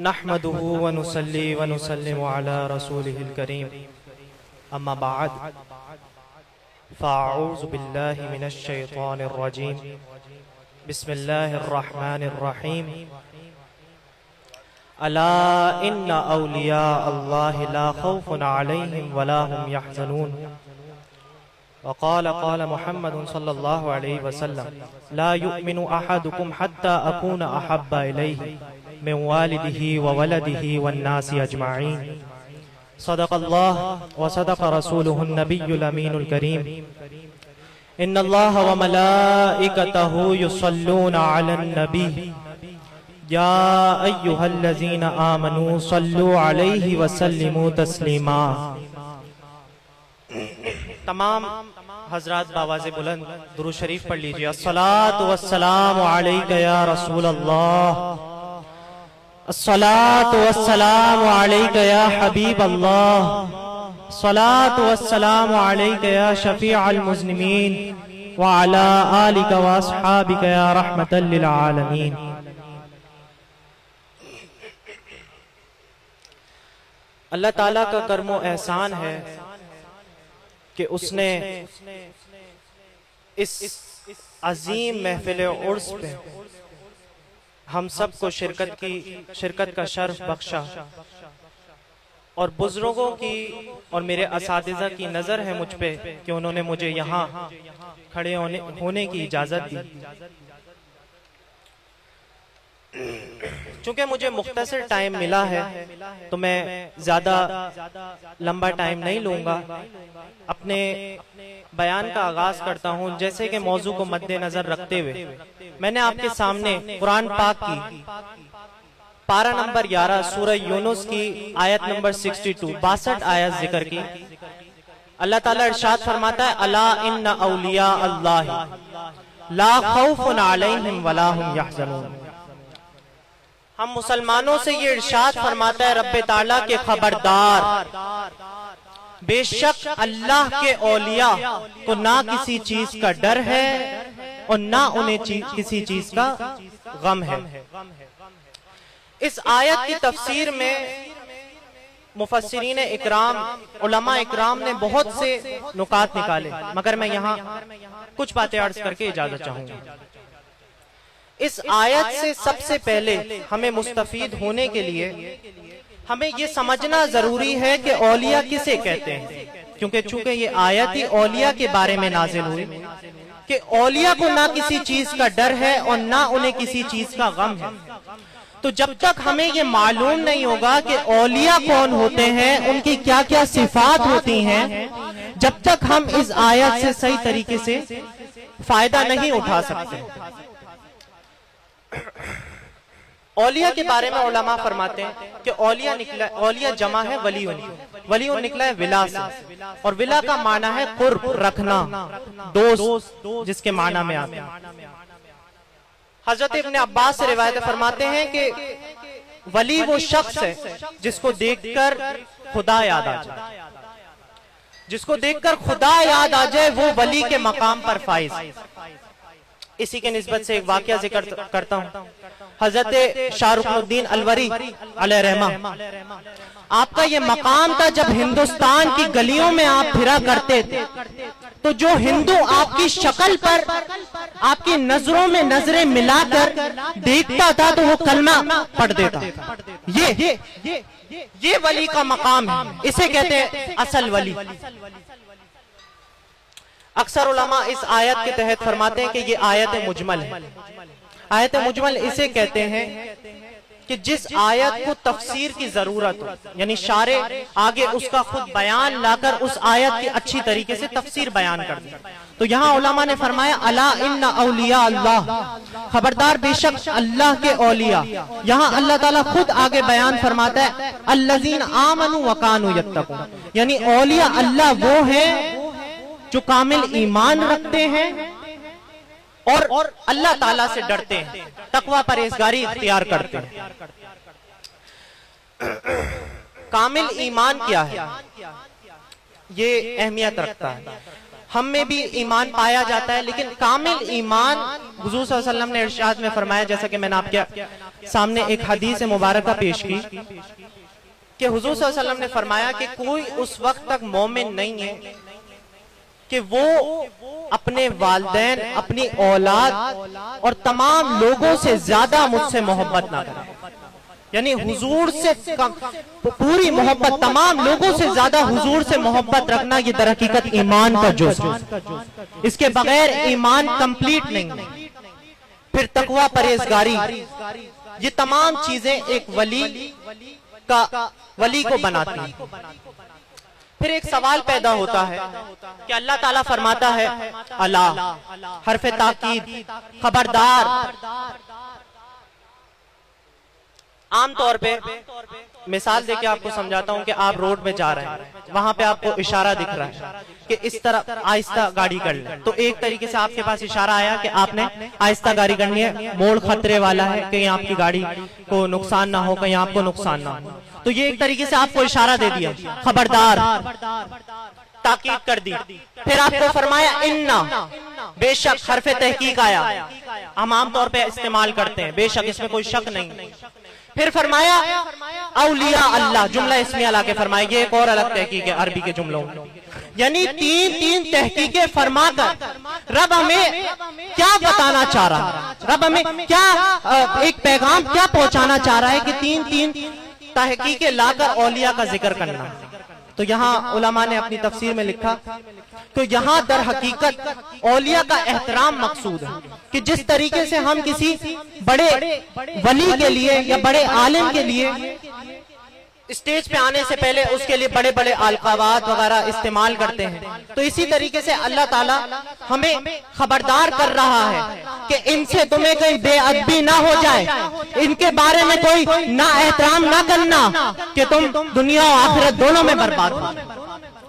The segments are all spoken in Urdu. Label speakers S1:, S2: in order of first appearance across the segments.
S1: نحمده ونصلي ونسلم على رسوله الكريم اما بعد فاعوذ بالله من الشيطان الرجيم بسم الله الرحمن الرحيم الا ان اولیاء الله لا خوف عليهم ولا هم يحزنون وقال محمد صلی اللہ علیہ وسلم لا يؤمن احدكم حتى اكون احب الیہ من والده وولده والناس اجمعین صدق اللہ وصدق رسوله النبی الامین الکریم ان اللہ وملائکته یصلون علی النبی یا ایہا الذین آمنوا صلوا علیہ وسلموا تسلیما۔ تمام حضرات باواز بلند درود شریف پڑھ لیجیے۔ الصلاۃ والسلام علیک یا رسول اللہ، الصلاۃ والسلام علیک یا حبیب اللہ، الصلاۃ والسلام علیک یا شفیع المذنبین وعلی آلک واصحابک یا رحمۃ للعالمین۔ اللہ تعالیٰ کا کرم و احسان ہے کہ اس نے اس عظیم محفل عرس پہ ہم سب کو شرکت کا شرف بخشا، اور بزرگوں کی اور میرے اساتذہ کی نظر ہے مجھ پہ کہ انہوں نے مجھے یہاں کھڑے ہونے کی اجازت دی۔ چونکہ مجھے مختصر ٹائم ملا ہے تو میں زیادہ لمبا ٹائم نہیں لوں گا، اپنے بیان کا آغاز کرتا ہوں جیسے کہ موضوع کو مد نظر رکھتے ہوئے میں نے آپ کے سامنے قرآن پاک کی پارہ نمبر 11 سورہ یونس کی آیت نمبر 62 62 آیت ذکر کی۔ اللہ تعالیٰ ارشاد فرماتا ہے الا ان اولیاء اللہ لا خوف علیہم ولا هم یحزنون۔ ہم مسلمانوں سے یہ ارشاد فرماتا ہے رب تعالیٰ کے خبردار، بے شک اللہ کے اولیاء کو نہ کسی چیز کا ڈر ہے اور نہ انہیں کسی چیز کا غم ہے۔ اس آیت کی تفسیر میں مفسرین اکرام، علماء اکرام نے بہت سے نکات نکالے، مگر میں یہاں کچھ باتیں عرض کر کے اجازت چاہوں گا۔ اس آیت سے سب سے پہلے ہمیں مستفید ہونے کے لیے ہمیں یہ سمجھنا ضروری ہے کہ اولیاء کسے کہتے ہیں، کیونکہ چونکہ یہ آیت ہی اولیاء کے بارے میں نازل ہوئی کہ اولیاء کو نہ کسی چیز کا ڈر ہے اور نہ انہیں کسی چیز کا غم ہے۔ تو جب تک ہمیں یہ معلوم نہیں ہوگا کہ اولیاء کون ہوتے ہیں، ان کی کیا کیا صفات ہوتی ہیں، جب تک ہم اس آیت سے صحیح طریقے سے فائدہ نہیں اٹھا سکتے۔ اولیاء کے بارے میں علماء فرماتے ہیں کہ اولیاء جمع ہے ولی نکلا ہے ولا سے، اور ولا کا معنی ہے قرب، رکھنا، دوست جس کے معنی میں آتے ہیں۔ حضرت ابن عباس سے روایت فرماتے ہیں کہ ولی وہ شخص ہے جس کو دیکھ کر خدا یاد آ جائے، جس کو دیکھ کر خدا یاد آ جائے وہ ولی کے مقام پر فائز۔ اسی کے نسبت سے ایک واقعہ ذکر کرتا ہوں۔ حضرت شاہ رخ الدین الوری علیہ رحمہ، آپ کا یہ مقام تھا جب ہندوستان کی گلیوں میں آپ پھرا کرتے تھے تو جو ہندو آپ کی شکل پر آپ کی نظروں میں نظریں ملا کر دیکھتا تھا تو وہ کلمہ پڑھ دیتا۔ یہ ولی کا مقام ہے، اسے کہتے ہیں اصل ولی۔ اکثر علماء اس آیت کے تحت فرماتے ہیں کہ یہ آیت مجمل ہے۔ آیت مجمل اسے کہتے ہیں کہ جس آیت کو تفسیر کی ضرورت ہو، یعنی شارع آگے اس کا خود بیان لا کر اس آیت کی اچھی طریقے سے تفسیر بیان کر دی۔ تو یہاں علماء نے فرمایا الا ان اولیاء اللہ، خبردار بے شک اللہ کے اولیاء۔ یہاں اللہ تعالیٰ خود آگے بیان فرماتا ہے الذین آمنوا وکانوا یتقون، یعنی اولیاء اللہ وہ ہیں جو کامل ایمان رکھتے ہیں اور اللہ تعالیٰ سے ڈرتے ہیں، تقوی پرہیزگاری اختیار کرتے ہیں۔ کامل ایمان کیا ہے؟ یہ اہمیت رکھتا ہے۔ ہم میں بھی ایمان پایا جاتا ہے، لیکن کامل ایمان حضور صلی اللہ علیہ وسلم نے ارشاد میں فرمایا، جیسا کہ میں نے آپ سامنے ایک حدیث مبارکہ پیش کی کہ حضور صلی اللہ علیہ وسلم نے فرمایا کہ کوئی اس وقت تک مومن نہیں ہے کہ وہ اپنے والدین، اپنی اولاد اور تمام لوگوں سے زیادہ مجھ سے محبت نہ کرے. یعنی حضور سے پوری محبت، تمام لوگوں سے زیادہ حضور سے محبت رکھنا، یہ در حقیقت ایمان کا جز ہے. اس کے بغیر ایمان کمپلیٹ نہیں. پھر تقوی، پرہیزگاری، یہ تمام چیزیں ایک ولی کو بناتی ہیں. پھر ایک سوال پیدا ہوتا ہے کہ اللہ تعالیٰ فرماتا ہے الا، حرف تاکید، خبردار. عام طور پہ مثال دے کے آپ کو سمجھاتا ہوں کہ آپ روڈ میں جا رہے ہیں، وہاں پہ آپ کو اشارہ دکھ رہا ہے کہ اس طرح آہستہ گاڑی کر لیں. تو ایک طریقے سے آپ کے پاس اشارہ آیا کہ آپ نے آہستہ گاڑی کرنی ہے، موڑ خطرے والا ہے، کہیں آپ کی گاڑی کو نقصان نہ ہو، کہیں آپ کو نقصان نہ ہو. تو یہ ایک طریقے سے آپ کو اشارہ دے دیا، خبردار، تاکید کر دی. پھر آپ کو فرمایا انا، بے شک، حرف تحقیق آیا، ہم عام طور پہ استعمال کرتے ہیں، بے شک، اس میں کوئی شک نہیں. پھر فرمایا اولیاء اللہ، جملہ اسمیہ لا کے فرمایا. یہ ایک اور الگ تحقیق ہے عربی کے جملوں میں. یعنی تین تحقیقیں فرما کر رب ہمیں کیا بتانا چاہ رہا ہے، رب ہمیں کیا ایک پیغام کیا پہنچانا چاہ رہا ہے کہ تین تحقیقیں لا کر اولیاء کا ذکر کرنا. تو یہاں علماء نے اپنی تفسیر میں لکھا تو یہاں در حقیقت اولیاء کا احترام مقصود ہے کہ جس طریقے سے ہم کسی بڑے ولی کے لیے یا بڑے عالم کے لیے اسٹیج پہ آنے سے پہلے اس کے لیے بڑے بڑے القابات وغیرہ استعمال کرتے ہیں، تو اسی طریقے سے اللہ تعالیٰ ہمیں خبردار کر رہا ہے کہ ان سے تمہیں کہیں بے ادبی نہ ہو جائے، ان کے بارے میں کوئی نا احترام نہ کرنا کہ تم دنیا و آخرت دونوں میں برباد ہو.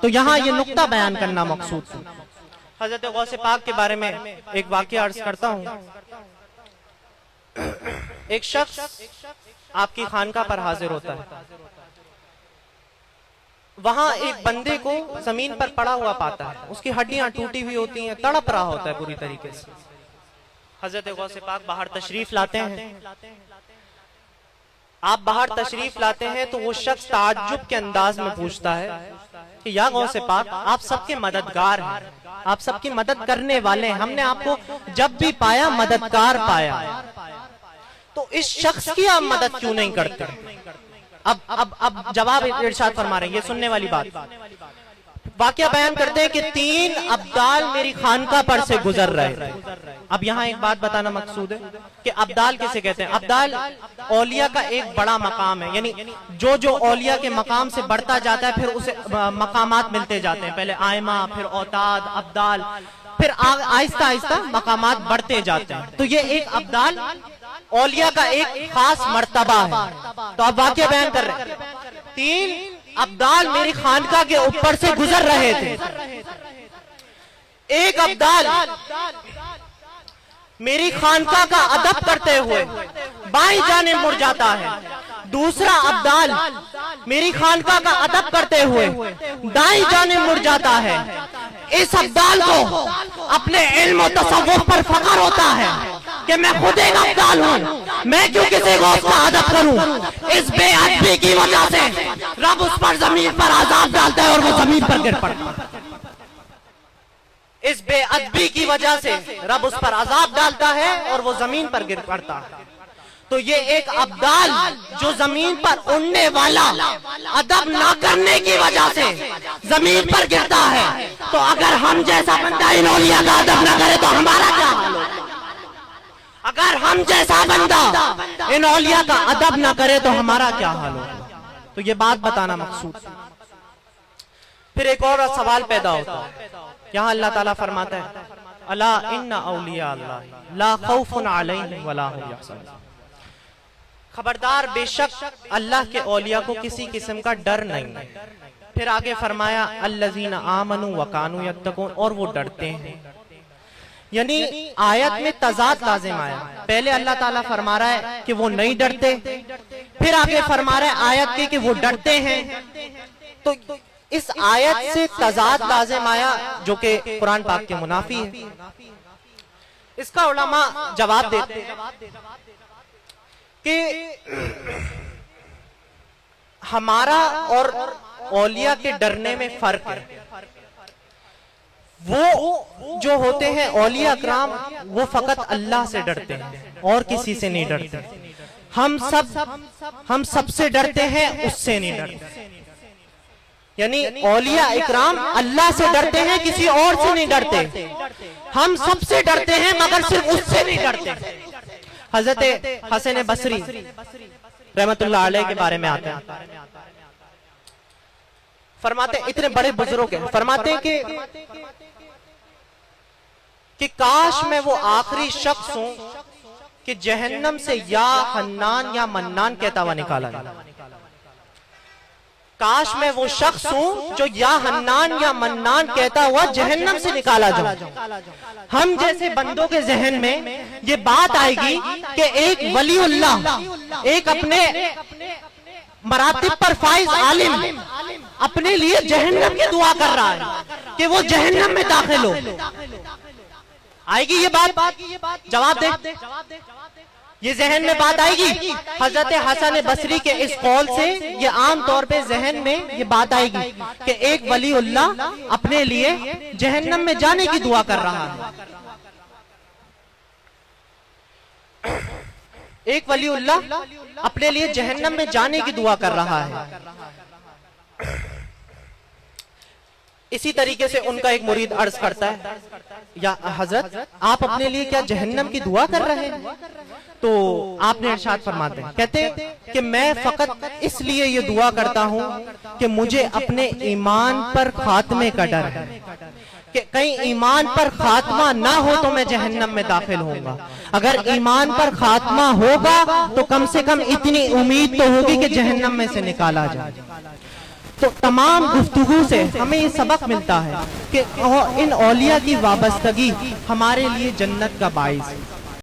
S1: تو یہاں یہ نقطہ بیان کرنا مقصود ہے. حضرت غوث پاک کے بارے میں ایک واقعہ عرض کرتا ہوں. ایک شخص آپ کی خانقاہ پر حاضر ہوتا ہے، وہاں ایک بندے کو زمین پر پڑا ہوا پاتا ہے، اس کی ہڈیاں ٹوٹی ہوئی ہوتی ہیں، تڑپ رہا ہوتا ہے پوری طریقے سے. حضرت غوث پاک باہر تشریف لاتے ہیں. آپ باہر تشریف لاتے ہیں تو وہ شخص تعجب کے انداز میں پوچھتا ہے کہ یا غوث پاک، آپ سب کے مددگار ہیں، آپ سب کی مدد کرنے والے ہیں، ہم نے آپ کو جب بھی پایا مددگار پایا، تو اس شخص کی آپ مدد کیوں نہیں کرتے؟ اب جواب ارشاد فرما رہے ہیں، یہ سننے والی بات. واقعہ بیان کرتے ہیں کہ 3 ابدال میری خانقاہ پر سے گزر رہے تھے. اب یہاں ایک بات بتانا مقصود ہے کہ ابدال کسے کہتے ہیں. ابدال اولیاء کا ایک بڑا مقام ہے، یعنی جو اولیاء کے مقام سے بڑھتا جاتا ہے پھر اسے مقامات ملتے جاتے ہیں. پہلے آئمہ، پھر اوتاد، ابدال، پھر آہستہ آہستہ مقامات بڑھتے جاتے ہیں. تو یہ ایک ابدال اولیاء کا ایک خاص مرتبہ ہے. تو اب واقعہ بیان کر رہے ہیں، 3 ابدال میری خانقاہ کے اوپر سے گزر رہے تھے. ایک ابدال میری خانقاہ کا ادب کرتے ہوئے بائیں جانب مڑ جاتا ہے، دوسرا ابدال میری خانقاہ کا ادب کرتے ہوئے دائیں جانب مڑ جاتا ہے. اس ابدال کو اپنے علم و تصوف پر فخر ہوتا ہے کہ میں خود ایک ابدال ہوں، میں کیوں کسی غوث کا ادب کروں. اس بے ادبی کی وجہ سے رب اس پر زمین پر عذاب ڈالتا ہے اور وہ زمین پر گر پڑتا ہے. اس بے ادبی کی وجہ سے رب اس پر عذاب ڈالتا ہے اور وہ زمین پر گر پڑتا ہے. تو یہ ایک ابدال جو زمین پر اڑنے والا ادب نہ کرنے کی وجہ سے زمین پر گرتا ہے، تو اگر ہم جیسا بندہ ان اولیاء کا ادب نہ کرے تو ہمارا کیا حال ہوگا؟ اگر ہم جیسا بندہ ان اولیاء کا ادب نہ کرے تو ہمارا کیا حال ہوگا؟ تو یہ بات بتانا مقصود. پھر ایک اور سوال پیدا ہوتا ہے. یہاں اللہ تعالیٰ فرماتا ہے الا ان اولیاء اللہ لا خوف علیہم ولا هم یحزنون. خبردار، بے شک اللہ کے اولیاء کو کسی قسم کا ڈر نہیں. پھر آگے فرمایا الذین آمنوا وکانوا یتقون، اور وہ ڈرتے ہیں. یعنی آیت میں تضاد لازم آیا. پہلے اللہ تعالیٰ فرما رہا ہے کہ وہ نہیں ڈرتے، پھر آگے فرما رہا ہے آیت کے کہ وہ ڈرتے ہیں. تو اس آیت سے تضاد لازم آیا جو کہ قرآن پاک کے منافی ہے. اس کا علماء جواب دیتے ہیں کہ ہمارا اور اولیاء کے ڈرنے میں فرق ہے. وہ جو ہوتے ہیں اولیاء اکرام وہ فقط اللہ سے ڈرتے ہیں اور کسی سے نہیں ڈرتے. ہم سب سے ڈرتے ہیں، اس سے نہیں ڈرتے. یعنی اولیاء اکرام اللہ سے ڈرتے ہیں، کسی اور سے نہیں ڈرتے. ہم سب سے ڈرتے ہیں مگر صرف اس سے نہیں ڈرتے. حضرت حسن بصری رحمت اللہ علیہ کے بارے میں آتے ہیں، فرماتے ہیں اتنے بڑے بزرگ ہیں، فرماتے ہیں کہ کاش میں وہ آخری شخص ہوں کہ جہنم سے یا حنان یا منان کہتا ہوا نکالا جائے. کاش میں وہ شخص ہوں جو یا حنان یا منان کہتا ہوا جہنم سے نکالا جائے. ہم جیسے بندوں کے ذہن میں یہ بات آئے گی کہ ایک ولی اللہ، ایک اپنے مراتب پر فائز عالم اپنے لیے جہنم کی دعا کر رہا ہے کہ وہ جہنم میں داخل ہو. آئے گی یہ بات؟ جواب دے. یہ ذہن میں بات آئے گی؟ حضرت حسن بصری کے اس قول سے یہ عام طور پہ ذہن میں یہ بات آئے گی کہ ایک ولی اللہ اپنے لیے جہنم میں جانے کی دعا کر رہا ہے. ایک ولی اللہ اپنے لیے جہنم میں جانے کی دعا کر رہا ہے. اسی طریقے سے ان کا ایک مرید عرض کرتا ہے، یا حضرت آپ اپنے لیے کیا جہنم کی دعا کر رہے ہیں؟ تو آپ نے ارشاد فرماتے ہیں، کہتے کہ میں فقط اس لیے یہ دعا کرتا ہوں کہ مجھے اپنے ایمان پر خاتمے کا ڈر ہے کہ کہیں ایمان پر خاتمہ نہ ہو تو میں جہنم میں داخل ہوں گا. اگر ایمان پر خاتمہ ہوگا تو کم سے کم اتنی امید تو ہوگی کہ جہنم میں سے نکالا جائے. تو تمام گفتگو سے ہمیں یہ سبق ملتا ہے کہ ان اولیاء کی وابستگی ہمارے لیے جنت کا باعث ہے.